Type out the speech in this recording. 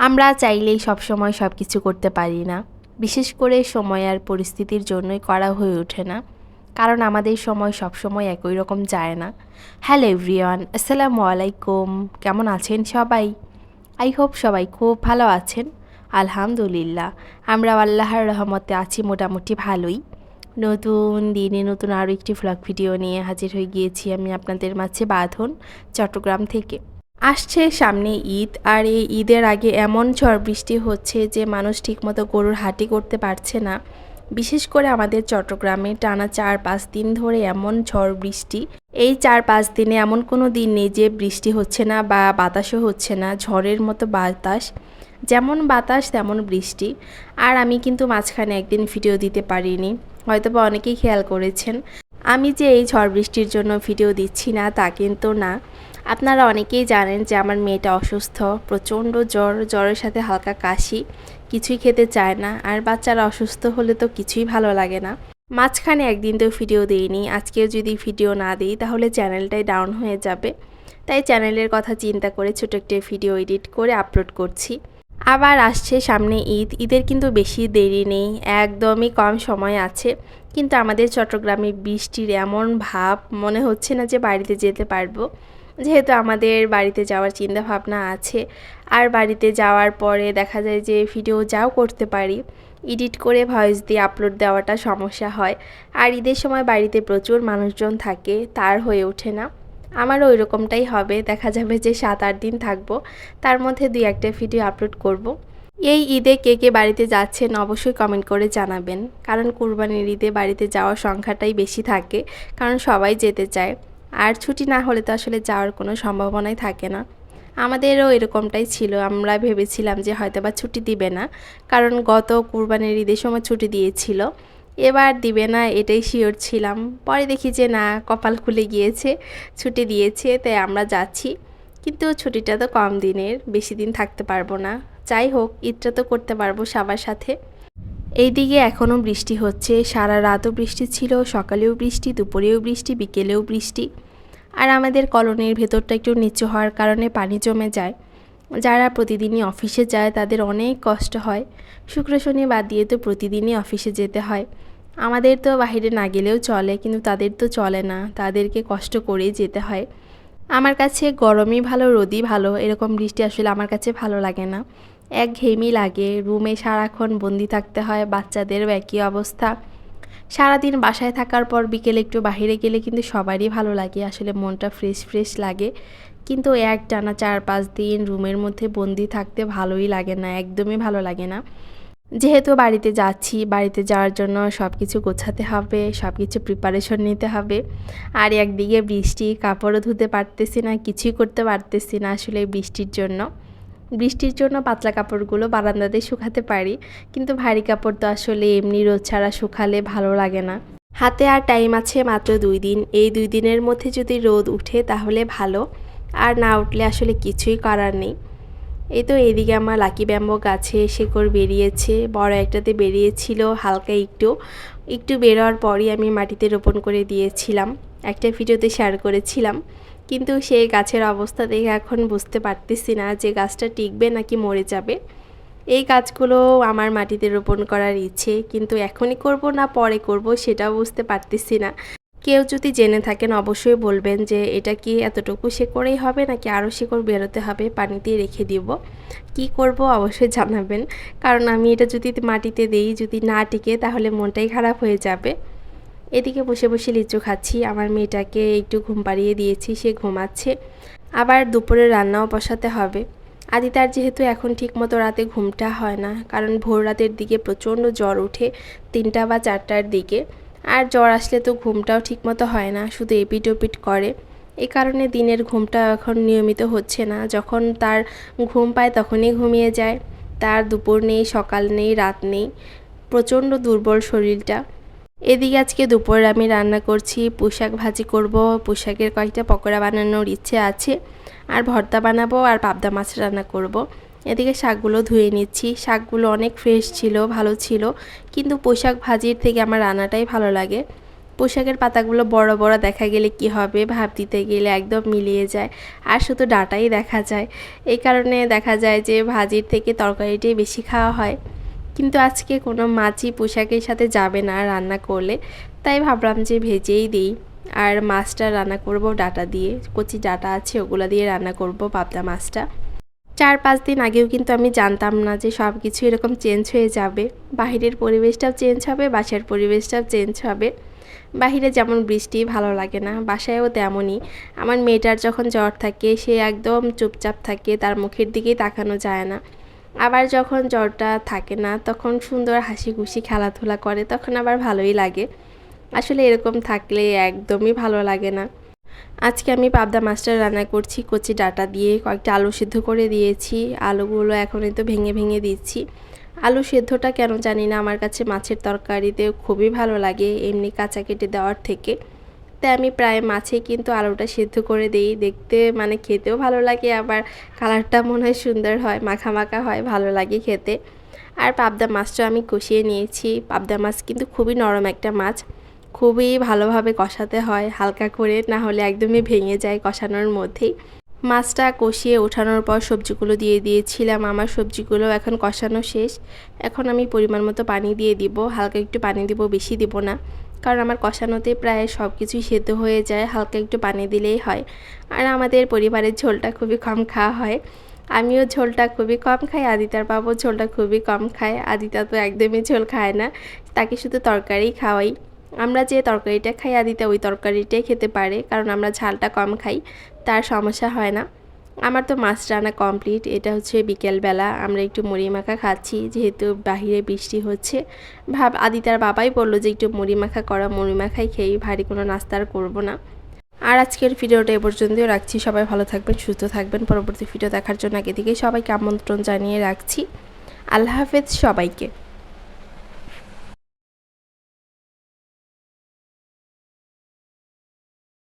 আমরা চাইলেই সবসময় সব কিছু করতে পারি না, বিশেষ করে সময় আর পরিস্থিতির জন্যই করা হয়ে ওঠে না, কারণ আমাদের সময় সবসময় একই রকম যায় না। হ্যালো এভরিওয়ান, আসসালামু আলাইকুম। কেমন আছেন সবাই? আই হোপ সবাই খুব ভালো আছেন। আলহামদুলিল্লাহ, আমরা আল্লাহর রহমতে আছি মোটামুটি ভালোই। নতুন দিনে নতুন আরও একটি ভ্লগ ভিডিও নিয়ে হাজির হয়ে গিয়েছি আমি আপনাদের মাঝে বাঁধন, চট্টগ্রাম থেকে। আসছে সামনে ঈদ, আর এই ঈদের আগে এমন ঝড় বৃষ্টি হচ্ছে যে মানুষ ঠিকমতো গরুর হাঁটি করতে পারছে না। বিশেষ করে আমাদের চট্টগ্রামে টানা 4-5 দিন ধরে এমন ঝড় বৃষ্টি। এই 4-5 দিনে এমন কোনো দিন নেই যে বৃষ্টি হচ্ছে না বা বাতাসও হচ্ছে না, ঝড়ের মতো বাতাস। যেমন বাতাস তেমন বৃষ্টি। আর আমি কিন্তু মাঝখানে একদিন ভিডিও দিতে পারিনি, হয়তোবা অনেকেই খেয়াল করেছেন। আমি যে এই ঝড় বৃষ্টির জন্য ভিডিও দিচ্ছি না তা কিন্তু না। আপনারা অনেকেই জানেন যে আমার মেয়েটা অসুস্থ, প্রচণ্ড জ্বরের সাথে হালকা কাশি, কিছুই খেতে চায় না। আর বাচ্চারা অসুস্থ হলে তো কিছুই ভালো লাগে না। মাঝখানে একদিন তো ভিডিও দিইনি, আজকেও যদি ভিডিও না দিই তাহলে চ্যানেলটাই ডাউন হয়ে যাবে। তাই চ্যানেলের কথা চিন্তা করে ছোটো একটা ভিডিও এডিট করে আপলোড করছি। আবার আসছে সামনে ঈদ, ঈদের কিন্তু বেশি দেরি নেই, একদমই কম সময় আছে। কিন্তু আমাদের চট্টগ্রামে বৃষ্টির এমন ভাব, মনে হচ্ছে না যে বাড়িতে যেতে পারবো। যেহেতু আমাদের বাড়িতে যাওয়ার চিন্তা ভাবনা আছে, আর বাড়িতে যাওয়ার পরে দেখা যায় যে ভিডিও যাও করতে পারি, এডিট করে ভয়েস দিয়ে আপলোড দেওয়াটা সমস্যা হয়। আর ঈদের সময় বাড়িতে প্রচুর মানুষজন থাকে, তার হয়ে ওঠে না। আমারও ওই রকমটাই হবে, দেখা যাবে যে 7-8 দিন থাকবো, তার মধ্যে 2-1টা ভিডিও আপলোড করব। এই ঈদে কে কে বাড়িতে যাচ্ছেন অবশ্যই কমেন্ট করে জানাবেন, কারণ কুরবানির ঈদে বাড়িতে যাওয়ার সংখ্যাটাই বেশি থাকে, কারণ সবাই যেতে চায়। আর ছুটি না হলে তো আসলে যাওয়ার কোনো সম্ভাবনাই থাকে না। আমাদেরও এরকমটাই ছিল, আমরা ভেবেছিলাম যে হয়তোবা ছুটি দিবে না, কারণ গত কুরবানির ঈদের সময় ছুটি দিয়েছিল, এবার দিবে না এটাই শিওর ছিলাম। পরে দেখি যে না, কপাল খুলে গিয়েছে, ছুটি দিয়েছে, তাই আমরা যাচ্ছি। কিন্তু ছুটিটা তো কম দিনের, বেশি দিন থাকতে পারবো না। যাই হোক, ঈদটা তো করতে পারবো সবার সাথে। এইদিকে এখনও বৃষ্টি হচ্ছে, সারা রাতও বৃষ্টি ছিল, সকালেও বৃষ্টি, দুপুরেও বৃষ্টি, বিকেলেও বৃষ্টি। আর আমাদের কলোনির ভেতরটা একটু নিচু হওয়ার কারণে পানি জমে যায়। যারা প্রতিদিনই অফিসে যায় তাদের অনেক কষ্ট হয়। শুক্র শনি বাদ দিয়ে তো প্রতিদিনই অফিসে যেতে হয়। আমাদের তো বাইরে না গেলেও চলে, কিন্তু তাদের তো চলে না, তাদেরকে কষ্ট করেই যেতে হয়। আমার কাছে গরমই ভালো, রোদই ভালো, এরকম বৃষ্টি আসলে আমার কাছে ভালো লাগে না। একঘেয়েমি লাগে, রুমে সারাক্ষণ বন্দি থাকতে হয়, বাচ্চাদেরও একই অবস্থা। সারাদিন বাসায় থাকার পর বিকেলে একটু বাইরে গেলে কিন্তু সবারই ভালো লাগে, আসলে মনটা ফ্রেশ ফ্রেশ লাগে। কিন্তু একটানা 4-5 দিন রুমের মধ্যে বন্দি থাকতে ভালোই লাগে না, একদমই ভালো লাগে না। যেহেতু বাড়িতে যাচ্ছি, বাড়িতে যাওয়ার জন্য সব কিছু গোছাতে হবে, সব কিছু প্রিপারেশন নিতে হবে। আর একদিকে বৃষ্টি, কাপড়ও ধুতে পারতেছি না, কিছুই করতে পারতেছি না আসলে বৃষ্টির জন্য পাতলা কাপড়গুলো বারান্দাতে শুকাতে পারি, কিন্তু ভারী কাপড় তো আসলে এমনি রোদ ছাড়া শুকালে ভালো লাগে না। হাতে আর টাইম আছে মাত্র 2 দিন, এই 2 দিনের মধ্যে যদি রোদ উঠে তাহলে ভালো, আর না উঠলে আসলে কিছুই করার নেই। এই তো এদিকে আমার লাকি ব্যাম্বো গাছে শিকড় বেরিয়েছে, বড় একটাতে বেরিয়েছিল হালকা একটু একটু বেরোয়ার পরই আমি মাটিতে রোপণ করে দিয়েছিলাম, একটা ভিডিওতে শেয়ার করেছিলাম। কিন্তু সেই গাছের অবস্থা দেখে এখন বুঝতে পারতেছি না যে গাছটা টিকবে নাকি মরে যাবে। এই গাছগুলো আমার মাটিতে রোপণ করার ইচ্ছে, কিন্তু এখনই করব না পরে করব সেটাও বুঝতে পারতেছি না। কেউ যদি জেনে থাকেন অবশ্যই বলবেন যে এটা কি এতটুকু শিকড়েই হবে নাকি আরও শিকড় বেরোতে হবে, পানিতে রেখে দিব। কি করব অবশ্যই জানাবেন, কারণ আমি এটা যদি মাটিতে দেই, যদি না টিকে তাহলে মনটাই খারাপ হয়ে যাবে। এদিকে বসে বসে লিচু খাচ্ছি, আমার মেয়েটাকে একটু ঘুম পাড়িয়ে দিয়েছি, সে ঘুমাচ্ছে। আবার দুপুরে রান্নাও বসাতে হবে। আদিতার যেহেতু এখন ঠিকমতো রাতে ঘুমটা হয় না, কারণ ভোর রাতের দিকে প্রচণ্ড জ্বর ওঠে, 3টা বা 4টার দিকে। আর জ্বর আসলে তো ঘুমটাও ঠিকমতো হয় না, শুধু এপিট ওপিট করে। এই কারণে দিনের ঘুমটা এখন নিয়মিত হচ্ছে না, যখন তার ঘুম পায় তখনই ঘুমিয়ে যায়। তার দুপুর নেই, সকাল নেই, রাত নেই, প্রচণ্ড দুর্বল শরীরটা। এদিকে আজকে দুপুরে আমি রান্না করছি, পুঁইশাক ভাজি করব, পুঁইশাকের কয়েকটা পকোড়া বানানোর ইচ্ছে আছে, আর ভর্তা বানাবো, আর পাবদা মাছ রান্না করব। এদিকে শাকগুলো ধুয়ে নিচ্ছি, শাকগুলো অনেক ফ্রেশ ছিল, ভালো ছিল, কিন্তু পুঁইশাক ভাজির থেকে আমার রান্নাটাই ভালো লাগে। পোশাকের পাতাগুলো বড় বড় দেখা গেলে কি হবে, ভাব দিতে গেলে একদম মিলিয়ে যায় আর শুধু ডাঁটাই দেখা যায়। এই কারণে দেখা যায় যে ভাজির থেকে তরকারিটাই বেশি খাওয়া হয়। কিন্তু আজকে কোনো মাছই পোশাকের সাথে যাবে না রান্না করলে, তাই ভাবলাম যে ভেজেই দিই। আর মাছটা রান্না করব ডাঁটা দিয়ে, কচি ডাঁটা আছে ওগুলো দিয়ে রান্না করব পাবদা মাছটা। 4-5 দিন আগেও কিন্তু আমি জানতাম না যে সব কিছু এরকম চেঞ্জ হয়ে যাবে। বাহিরের পরিবেশটাও চেঞ্জ হবে, বাসার পরিবেশটাও চেঞ্জ হবে। বাহিরে যেমন বৃষ্টি ভালো লাগে না, বাসায়ও তেমনই। আমার মেয়েটার যখন জ্বর থাকে সে একদম চুপচাপ থাকে, তার মুখের দিকেই তাকানো যায় না। আবার যখন জ্বরটা থাকে না তখন সুন্দর হাসি খুশি খেলাধুলা করে, তখন আবার ভালোই লাগে। আসলে এরকম থাকলে একদমই ভালো লাগে না। আজকে আমি পাবদা মাছটা রান্না করছি কচি ডাঁটা দিয়ে, কয়েকটা আলু সিদ্ধ করে দিয়েছি। আলুগুলো এখন তো ভেঙে ভেঙে দিচ্ছি। আলু সেদ্ধটা কেন জানি না আমার কাছে মাছের তরকারিতে খুবই ভালো লাগে এমনি কাঁচা কেটে দেওয়ার থেকে। তাই আমি প্রায় মাছে কিন্তু আলুটা সেদ্ধ করে দিই, দেখতে মানে খেতেও ভালো লাগে, আবার কালারটা মনে হয় সুন্দর হয়, মাখা মাখা হয়, ভালো লাগে খেতে। আর পাবদা মাছটা আমি কষিয়ে নিয়েছি। পাবদা মাছ কিন্তু খুবই নরম একটা মাছ, খুবই ভালোভাবে কষাতে হয় হালকা করে, না হলে একদমই ভেঙে যায় কষানোর মধ্যেই। মাছটা কষিয়ে ওঠানোর পর সবজিগুলো দিয়ে দিয়েছিলাম। আমার সবজিগুলো এখন কষানো শেষ। এখন আমি পরিমাণ মতো পানি দিয়ে দিব, হালকা একটু পানি দিব, বেশি দিব না, কারণ আমার কষানোতে প্রায় সব কিছুই সেদ্ধ হয়ে যায়, হালকা একটু পানি দিলেই হয়। আর আমাদের পরিবারের ঝোলটা খুবই কম খাওয়া হয়। আমিও ঝোলটা খুবই কম খাই, আদিতার বাবু ঝোলটা খুবই কম খায়। আদিতা তো একদমই ঝোল খায় না, তাকে শুধু তরকারি খাওয়াই। আমরা যে তরকারিটা খাই আদিতা ওই তরকারিটাই খেতে পারে, কারণ আমরা ঝালটা কম খাই, তার সমস্যা হয় না। আমার তো মাছ রান্না কমপ্লিট। এটা হচ্ছে বিকেলবেলা, আমরা একটু মুড়ি মাখা খাচ্ছি, যেহেতু বাহিরে বৃষ্টি হচ্ছে। আদিতার বাবাই বললো যে একটু মুড়ি মাখা করা, মুড়ি মাখাই খেয়ে, ভারী কোনো নাস্তা আর করবো না। আর আজকের ভিডিওটা এ পর্যন্তই রাখছি। সবাই ভালো থাকবেন, সুস্থ থাকবেন। পরবর্তী ভিডিও দেখার জন্য আগে থেকেই সবাইকে আমন্ত্রণ জানিয়ে রাখছি। আল্লাহ হাফেজ সবাইকে।